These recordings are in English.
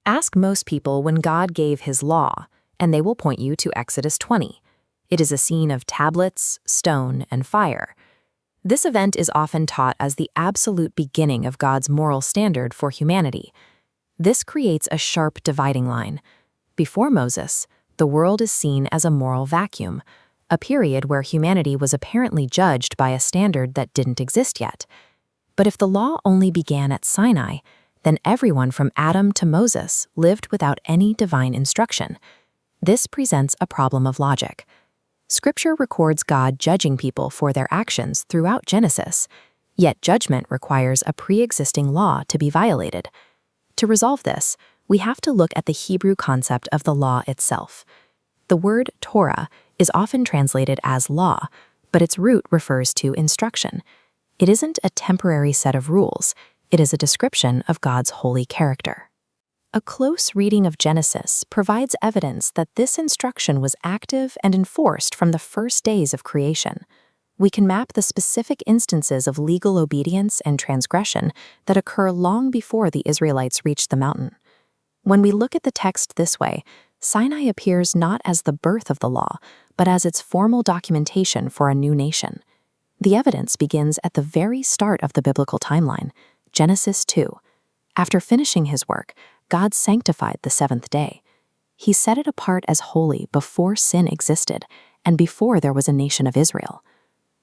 Ask most people when God gave his law, and they will point you to Exodus 20. It is a scene of tablets, stone, and fire. This event is often taught as the absolute beginning of God's moral standard for humanity. This creates a sharp dividing line. Before Moses, the world is seen as a moral vacuum, a period where humanity was apparently judged by a standard that didn't exist yet. But if the law only began at Sinai, then everyone from Adam to Moses lived without any divine instruction. This presents a problem of logic. Scripture records God judging people for their actions throughout Genesis, yet judgment requires a pre-existing law to be violated. To resolve this, we have to look at the Hebrew concept of the law itself. The word Torah is often translated as law, but its root refers to instruction. It isn't a temporary set of rules. It is a description of God's holy character. A close reading of Genesis provides evidence that this instruction was active and enforced from the first days of creation. We can map the specific instances of legal obedience and transgression that occur long before the Israelites reached the mountain. When we look at the text this way, Sinai appears not as the birth of the law, but as its formal documentation for a new nation. The evidence begins at the very start of the biblical timeline, Genesis 2. After finishing his work, God sanctified the seventh day. He set it apart as holy before sin existed and before there was a nation of Israel.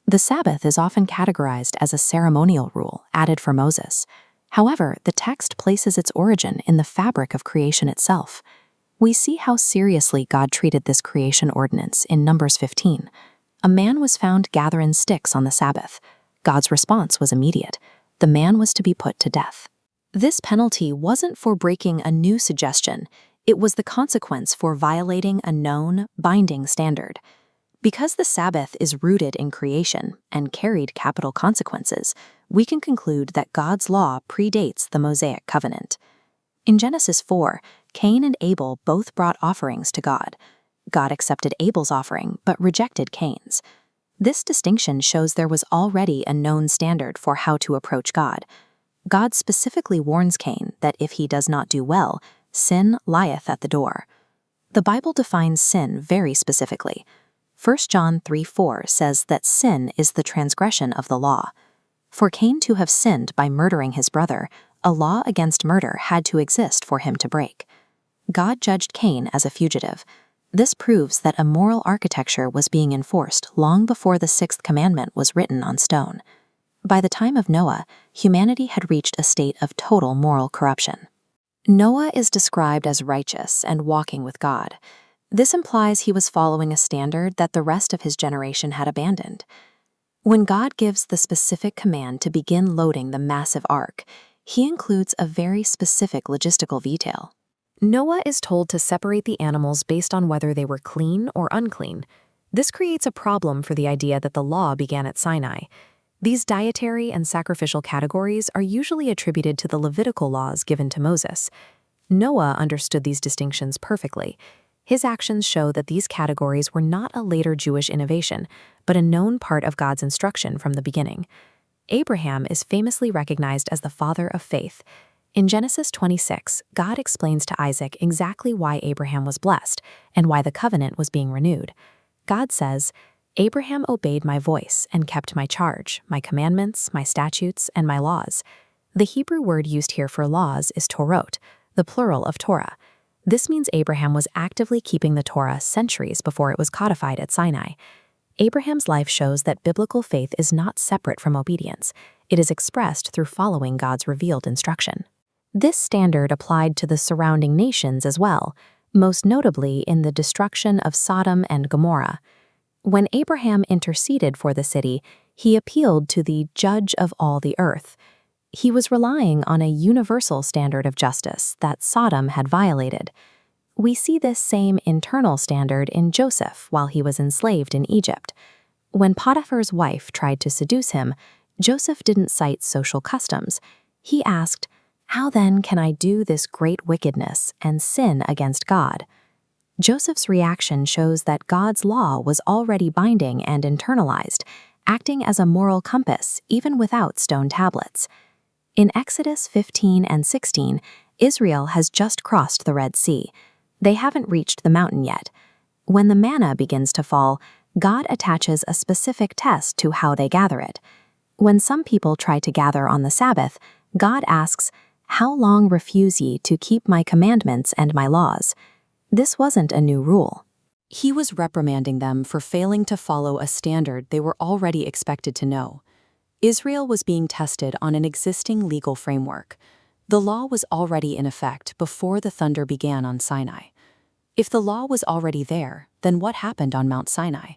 The Sabbath is often categorized as a ceremonial rule added for Moses. However, the text places its origin in the fabric of creation itself. We see how seriously God treated this creation ordinance in Numbers 15. A man was found gathering sticks on the Sabbath. God's response was immediate. The man was to be put to death. This penalty wasn't for breaking a new suggestion. It was the consequence for violating a known, binding standard. Because the Sabbath is rooted in creation and carried capital consequences, we can conclude that God's law predates the Mosaic covenant. In Genesis 4, Cain and Abel both brought offerings to God. God accepted Abel's offering but rejected Cain's. This distinction shows there was already a known standard for how to approach God. God specifically warns Cain that if he does not do well, sin lieth at the door. The Bible defines sin very specifically. 1 John 3:4 says that sin is the transgression of the law. For Cain to have sinned by murdering his brother, a law against murder had to exist for him to break. God judged Cain as a fugitive. This proves that a moral architecture was being enforced long before the sixth commandment was written on stone. By the time of Noah, humanity had reached a state of total moral corruption. Noah is described as righteous and walking with God. This implies he was following a standard that the rest of his generation had abandoned. When God gives the specific command to begin loading the massive ark, he includes a very specific logistical detail. Noah is told to separate the animals based on whether they were clean or unclean. This creates a problem for the idea that the law began at Sinai. These dietary and sacrificial categories are usually attributed to the Levitical laws given to Moses. Noah understood these distinctions perfectly. His actions show that these categories were not a later Jewish innovation, but a known part of God's instruction from the beginning. Abraham is famously recognized as the father of faith. In Genesis 26, God explains to Isaac exactly why Abraham was blessed and why the covenant was being renewed. God says, "Abraham obeyed my voice and kept my charge, my commandments, my statutes, and my laws." The Hebrew word used here for laws is Torot, the plural of Torah. This means Abraham was actively keeping the Torah centuries before it was codified at Sinai. Abraham's life shows that biblical faith is not separate from obedience. It is expressed through following God's revealed instruction. This standard applied to the surrounding nations as well, most notably in the destruction of Sodom and Gomorrah. When Abraham interceded for the city, he appealed to the Judge of all the earth. He was relying on a universal standard of justice that Sodom had violated. We see this same internal standard in Joseph while he was enslaved in Egypt. When Potiphar's wife tried to seduce him, Joseph didn't cite social customs. He asked, "How then can I do this great wickedness and sin against God?" Joseph's reaction shows that God's law was already binding and internalized, acting as a moral compass even without stone tablets. In Exodus 15 and 16, Israel has just crossed the Red Sea. They haven't reached the mountain yet. When the manna begins to fall, God attaches a specific test to how they gather it. When some people try to gather on the Sabbath, God asks, "How long refuse ye to keep my commandments and my laws?" This wasn't a new rule. He was reprimanding them for failing to follow a standard they were already expected to know. Israel was being tested on an existing legal framework. The law was already in effect before the thunder began on Sinai. If the law was already there, then what happened on Mount Sinai?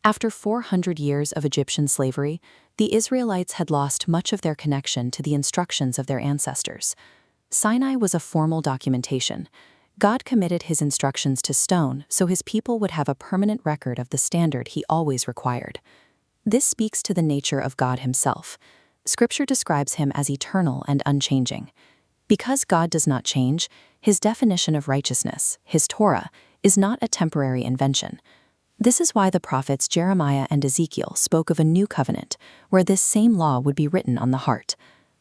After 400 years of Egyptian slavery, the Israelites had lost much of their connection to the instructions of their ancestors. Sinai was a formal documentation. God committed his instructions to stone so his people would have a permanent record of the standard he always required. This speaks to the nature of God himself. Scripture describes him as eternal and unchanging. Because God does not change, his definition of righteousness, his Torah, is not a temporary invention. This is why the prophets Jeremiah and Ezekiel spoke of a new covenant, where this same law would be written on the heart.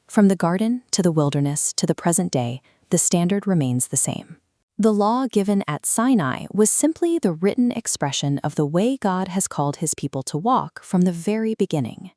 From the garden to the wilderness to the present day, the standard remains the same. The law given at Sinai was simply the written expression of the way God has called his people to walk from the very beginning.